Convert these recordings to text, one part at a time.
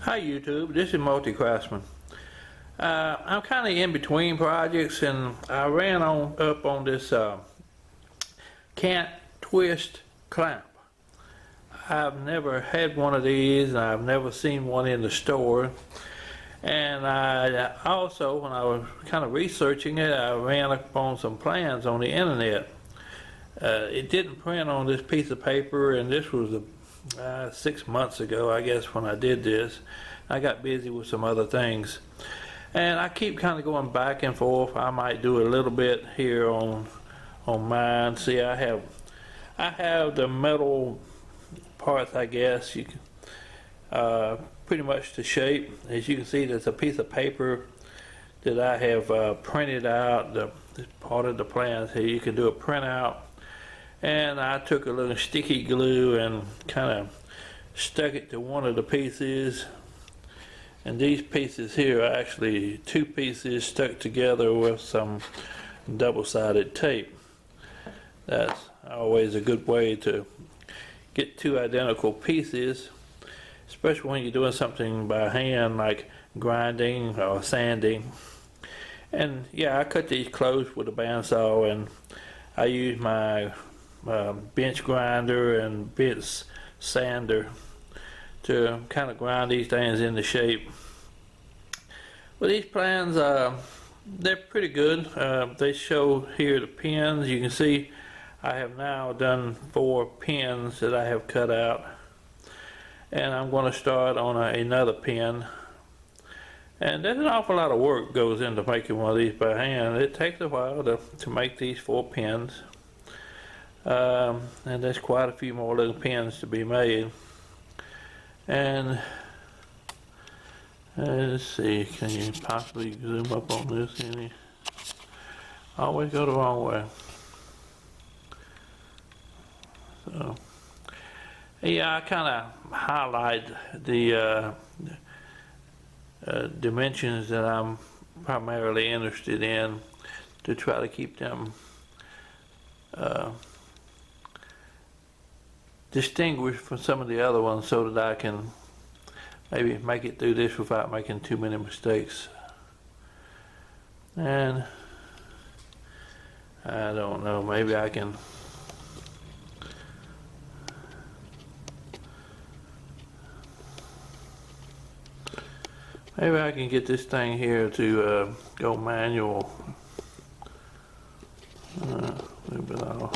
Hi YouTube, this is Multi-Craftsman. I'm kind of in between projects, and I ran up on this Cantwist clamp. I've never had one of these, and I've never seen one in the store. And I also, when I was kind of researching it, I ran up on some plans on the internet. It didn't print on this piece of paper, and this was 6 months ago, I guess, when I did this. I got busy with some other things, and I keep kind of going back and forth. I might do a little bit here on mine. See, I have the metal parts, I guess, you can pretty much the shape. As you can see, there's a piece of paper that I have printed out, the part of the plans here. You can do a printout, and I took a little sticky glue and kind of stuck it to one of the pieces. And these pieces here are actually two pieces stuck together with some double-sided tape. That's always a good way to get two identical pieces, especially when you're doing something by hand like grinding or sanding. And yeah, I cut these close with a bandsaw, and I use my bench grinder and bench sander to kind of grind these things into shape. Well, these plans, they're pretty good. They show here the pins. You can see I have now done 4 pins that I have cut out, and I'm going to start on another pin. And there's an awful lot of work goes into making one of these by hand. It takes a while to make these 4 pins, and there's quite a few more little pins to be made. And let's see, can you possibly zoom up on this any? Always go the wrong way. So yeah, I kind of highlight the dimensions that I'm primarily interested in to try to keep them distinguished from some of the other ones, so that I can maybe make it through this without making too many mistakes. And I don't know, maybe I can get this thing here to go manual. A little bit off.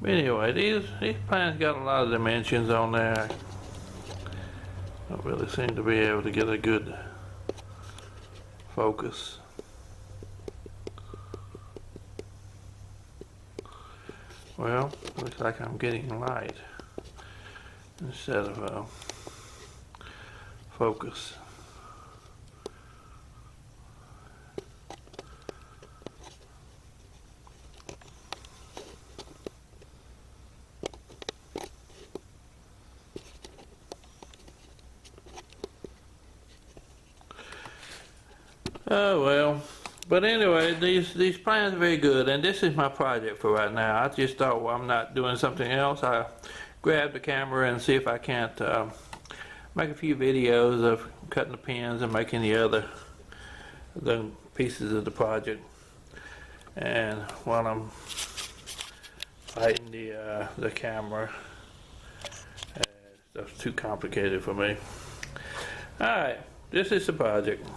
Anyway, these plans got a lot of dimensions on there. I don't really seem to be able to get a good focus. Well, looks like I'm getting light instead of focus. Oh well, but anyway, these plans are very good, and this is my project for right now. I just thought, well, I'm not doing something else, I grab the camera and see if I can't make a few videos of cutting the pins and making the pieces of the project. And while I'm fighting the camera, stuff's too complicated for me. All right, this is the project.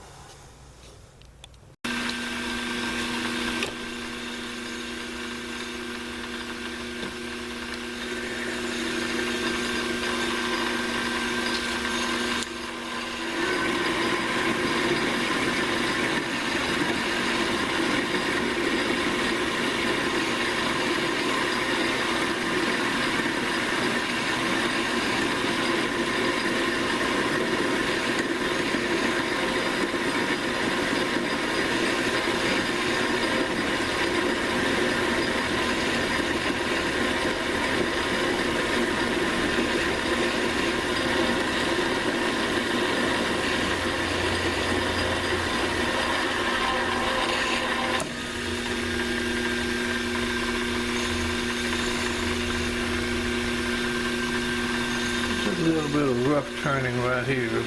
A little bit of rough turning right here.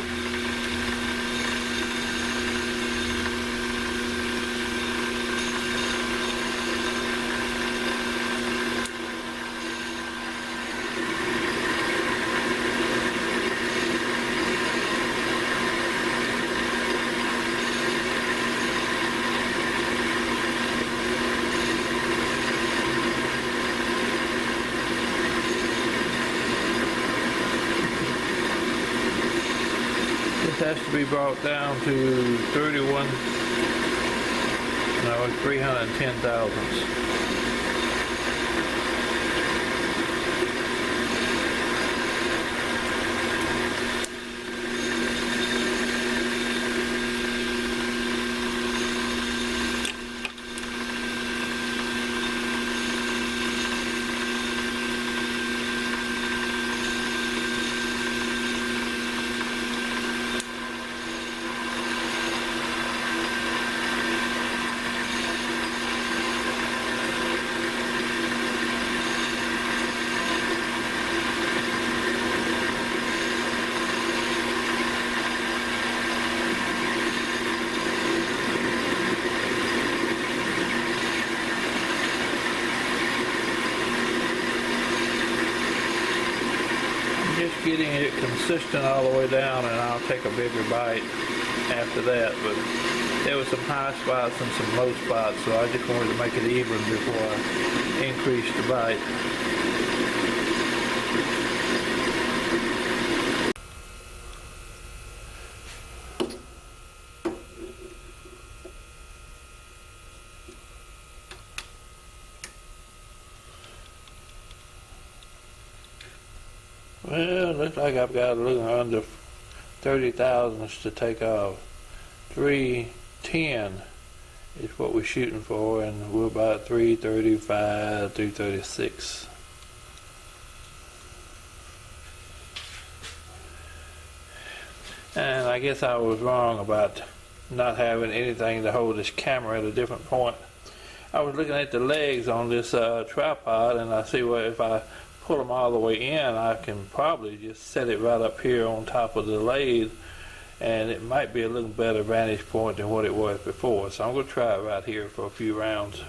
Has to be brought down to 310 thousandths. Just getting it consistent all the way down, and I'll take a bigger bite after that. But there was some high spots and some low spots, so I just wanted to make it even before I increased the bite. Well, looks like I've got a little under 30 thousandths to take off. 310 is what we're shooting for, and we're about 335, 336. And I guess I was wrong about not having anything to hold this camera at a different point. I was looking at the legs on this tripod, and I see, well, if I pull them all the way in, I can probably just set it right up here on top of the lathe, and it might be a little better vantage point than what it was before. So I'm going to try it right here for a few rounds.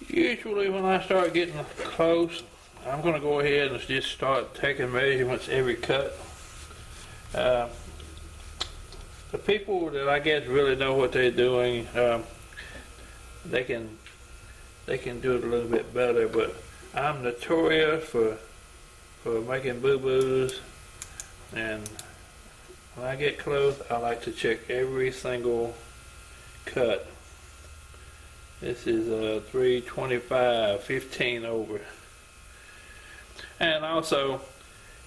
Usually when I start getting close, I'm going to go ahead and just start taking measurements every cut. The people that I guess really know what they're doing, they can do it a little bit better, but I'm notorious for making boo-boos, and when I get close, I like to check every single cut. This is 325, 15 over. And also,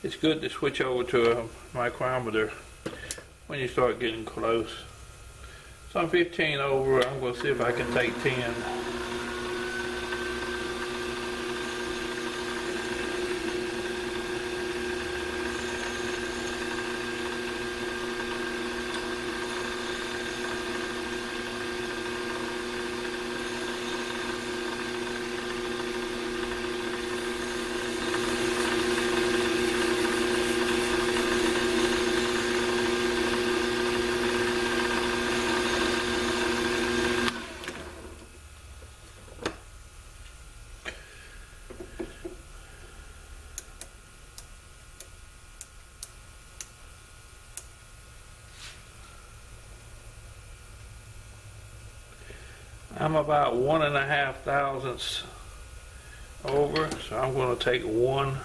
it's good to switch over to a micrometer when you start getting close. So I'm 15 over. I'm going to see if I can take 10. I'm about 1.5 thousandths over, so I'm going to take one.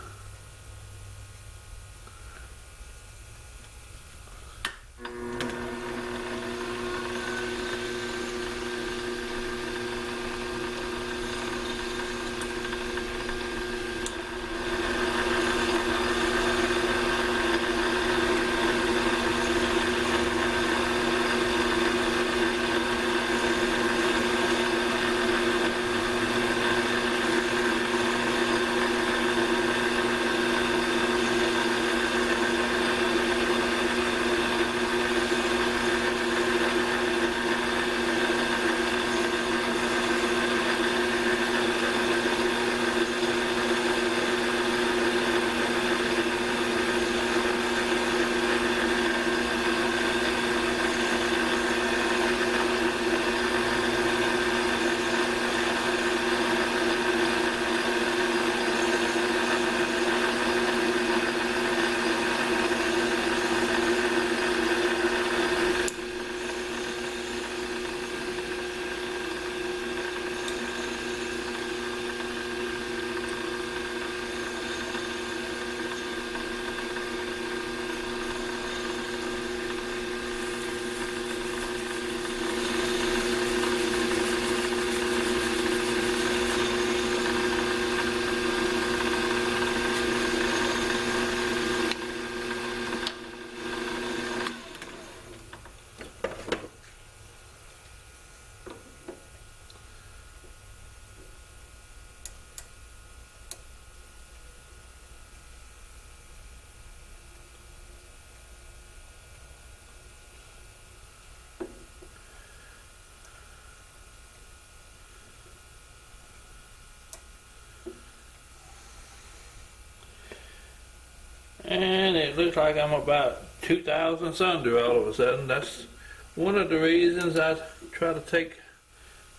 And it looks like I'm about 2 thousandths under all of a sudden. That's one of the reasons I try to take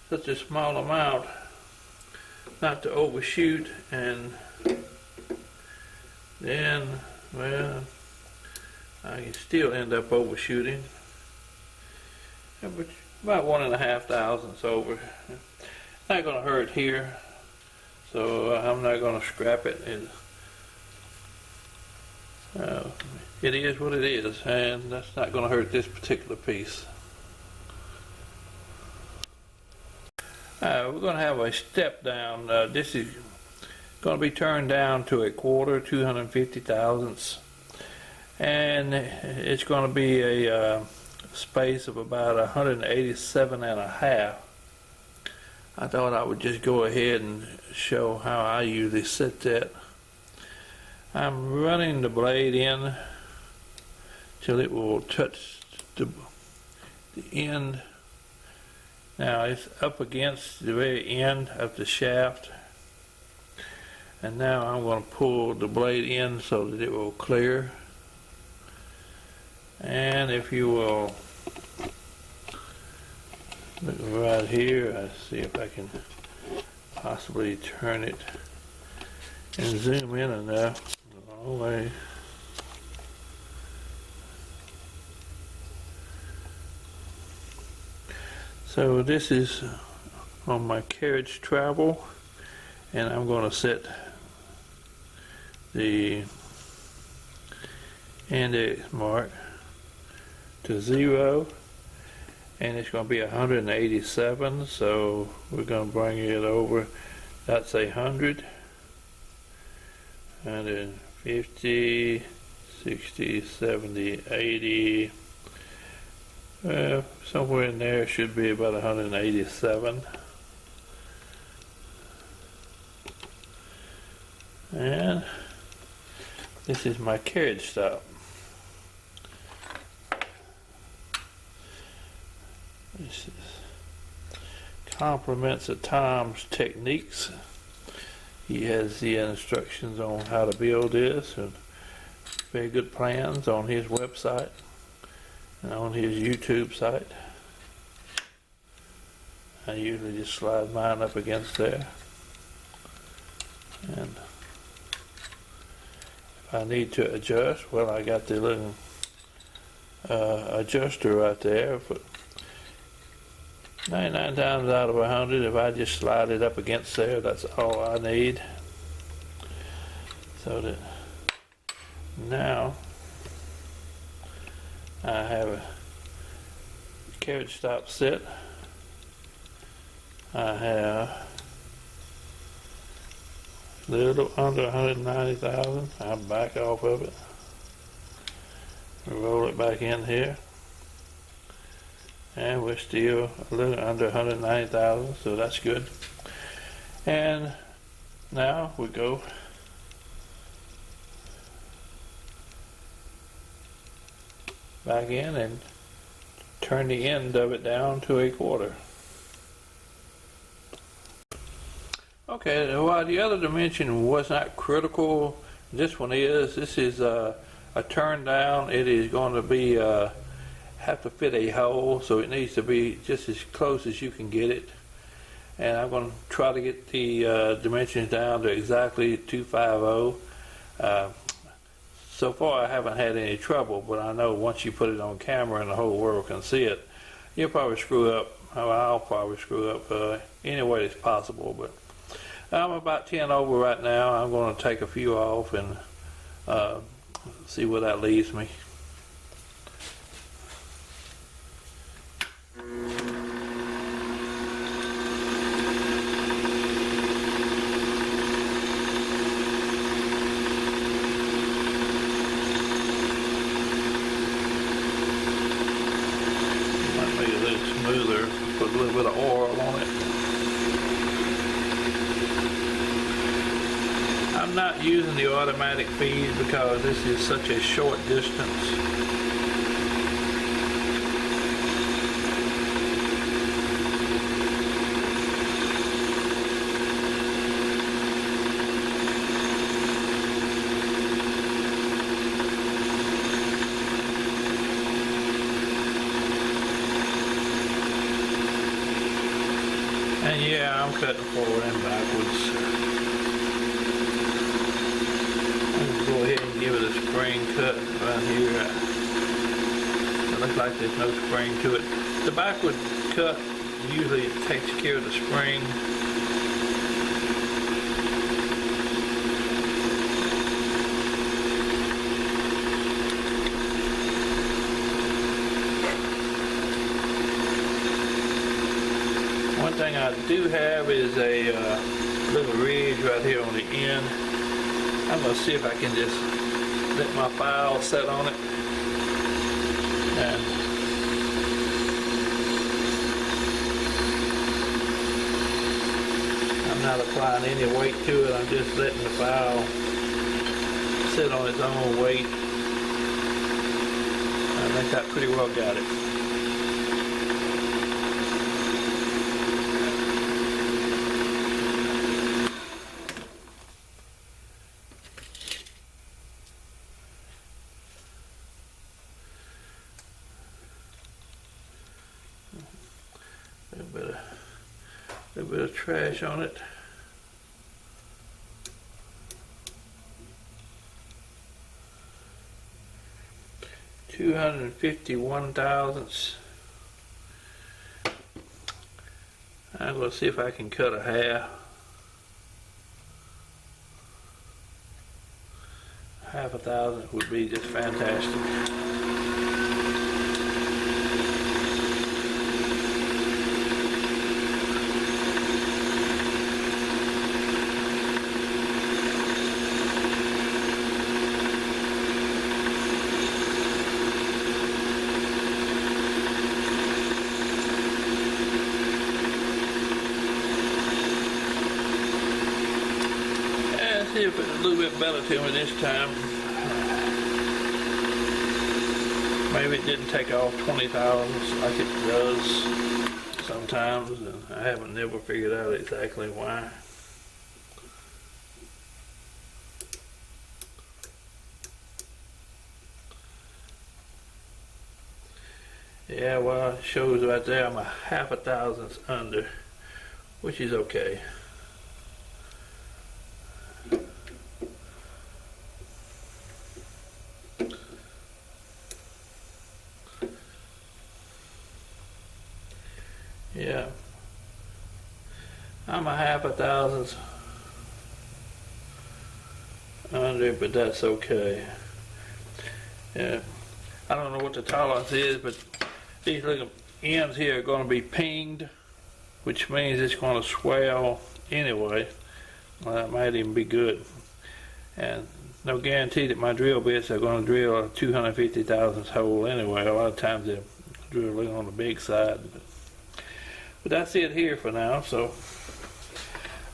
such a small amount, not to overshoot, and then, well, I can still end up overshooting. Yeah, but about 1.5 thousandths over. Not going to hurt here, so I'm not going to scrap it. It is what it is, and that's not going to hurt this particular piece. We're going to have a step down. This is going to be turned down to 1/4, 250 thousandths, and it's going to be a space of about 187.5. I thought I would just go ahead and show how I usually set that. I'm running the blade in till it will touch the end. Now it's up against the very end of the shaft, and now I'm going to pull the blade in so that it will clear. And if you will look right here, I see if I can possibly turn it and zoom in enough. All the way. So this is on my carriage travel, and I'm going to set the index mark to 0, and it's going to be 187, so we're going to bring it over. That's 100, 150, 60, 70, 80. Somewhere in there should be about 187. And this is my carriage stop. This complements of Tom's techniques. He has the instructions on how to build this, and very good plans on his website and on his YouTube site. I usually just slide mine up against there, and if I need to adjust, well, I got the little adjuster right there. But 99 times out of 100, if I just slide it up against there, that's all I need. So that now I have a carriage stop set. I have a little under 190,000. I back off of it, roll it back in here, and we're still a little under 190,000, so that's good. And now we go back in and turn the end of it down to a quarter. Okay, while the other dimension was not critical, this one is. This is a turn down. It is going to be have to fit a hole, so it needs to be just as close as you can get it. And I'm going to try to get the dimensions down to exactly 250. So far I haven't had any trouble, but I know once you put it on camera and the whole world can see it, you'll probably screw up. I'll probably screw up any way that's possible. But I'm about 10 over right now. I'm going to take a few off and see where that leaves me. Might make it a little smoother, put a little bit of oil on it. I'm not using the automatic feed because this is such a short distance. And yeah, I'm cutting forward and backwards. Go ahead and give it a spring cut right here. It looks like there's no spring to it. The backward cut usually takes care of the spring. One thing I do have is a little ridge right here on the end. I'm going to see if I can just let my file set on it. And I'm not applying any weight to it. I'm just letting the file sit on its own weight. I think I pretty well got it. A little bit of trash on it. $251 thousandths. I'm going to see if I can cut a half. Half a thousandth would be just fantastic. See if it's a little bit better to me this time. Maybe it didn't take off 20 thousandths like it does sometimes, and I haven't never figured out exactly why. Yeah, well, it shows right there I'm a half a thousandth under, which is okay. Yeah, I'm a half a thousandth under, but that's okay. Yeah, I don't know what the tolerance is, but these little ends here are going to be pinged, which means it's going to swell anyway. Well, that might even be good. And no guarantee that my drill bits are going to drill a 250 thousandths hole anyway. A lot of times they're drilling on the big side. But that's it here for now. So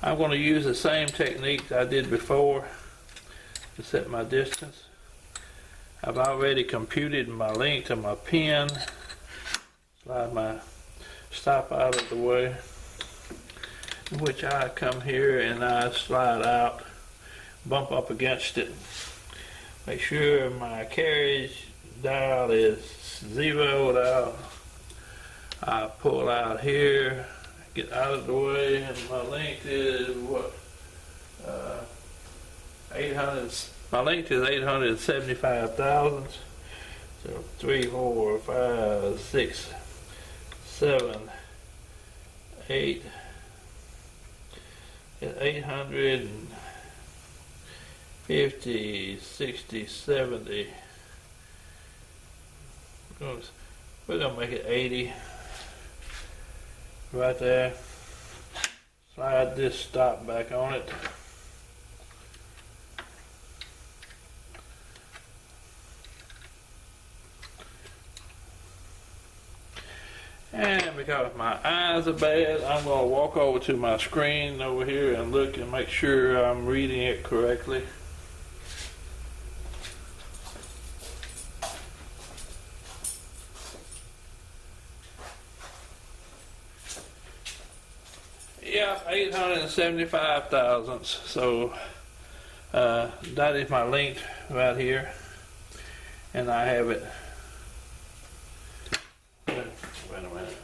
I'm going to use the same technique I did before to set my distance. I've already computed my length of my pin. Slide my stop out of the way, in which I come here and I slide out, bump up against it, make sure my carriage dial is zeroed out. I pull out here, get out of the way, and my length is what? 800. My length is 875 thousandths. So 3, 4, 5, 6, 7, 8. 850, 60, 70. We're gonna make it 80. Right there. Slide this stop back on it. And because my eyes are bad, I'm going to walk over to my screen over here and look and make sure I'm reading it correctly. Yeah, 875 thousandths. So that is my length right here. And I have it. Wait a minute.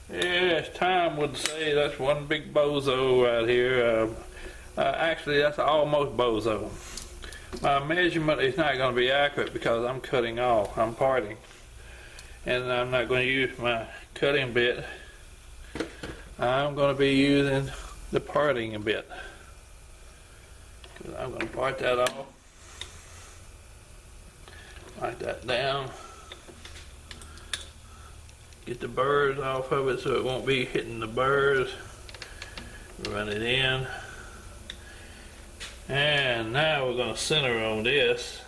Yes, time would say that's one big bozo right here. Actually, that's almost bozo. My measurement is not going to be accurate because I'm cutting off. I'm parting. And I'm not going to use my cutting bit. I'm going to be using the parting bit. I'm going to part that off. Like that down. Get the burrs off of it so it won't be hitting the burrs. Run it in. And now we're going to center on this.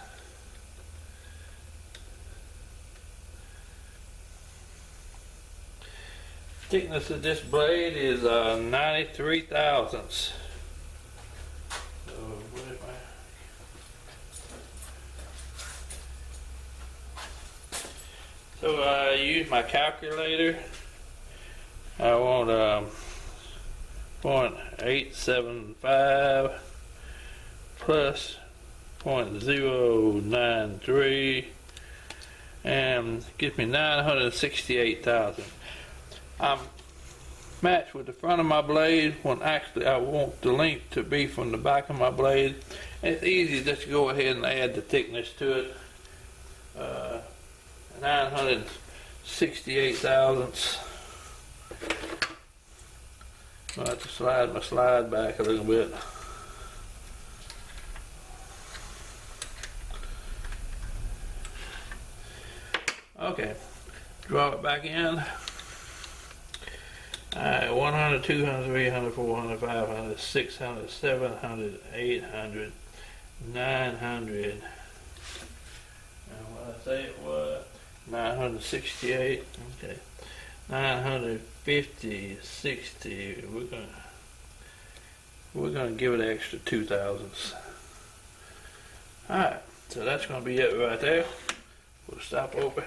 Thickness of this blade is 93 thousandths. So I use my calculator. I want 0.875 plus 0.093 and gives me 968 thousandths. I'm matched with the front of my blade when actually I want the length to be from the back of my blade. And it's easy just to go ahead and add the thickness to it. 968 thousandths. I'll have to slide my slide back a little bit. Okay, draw it back in. Alright, 100, 200, 300, 400, 500, 600, 700, 800, 900. And what I say it was 968. Okay, 950, 60. We're gonna give it an extra 2 thousandths. Alright, so that's gonna be it right there. We'll stop over.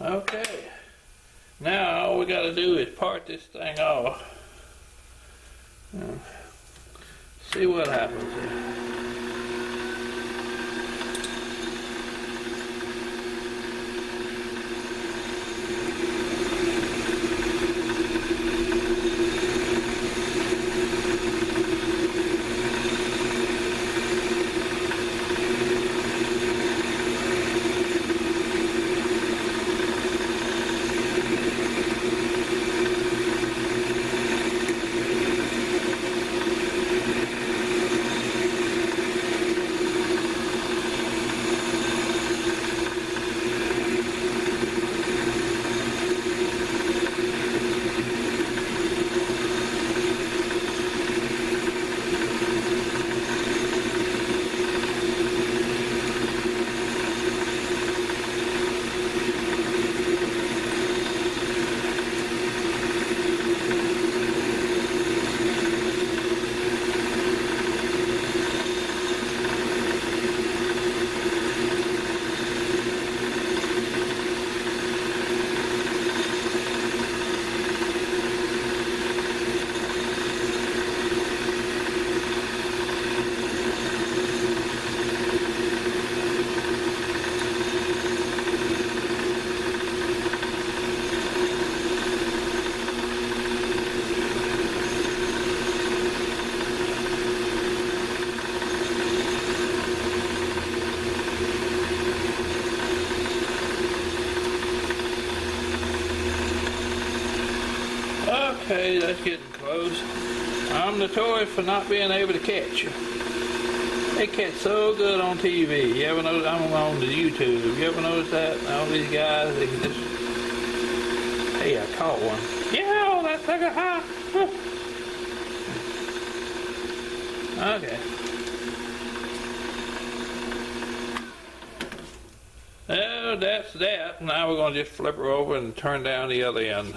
Okay, now all we got to do is part this thing off. See what happens here. Okay, that's getting close. I'm notorious for not being able to catch you. They catch so good on TV. You ever notice? I'm on the YouTube. You ever notice that? All these guys, they can just... Hey, I caught one. Yeah, that's like a high. Okay. Oh, that's that. Now we're going to just flip her over and turn down the other end.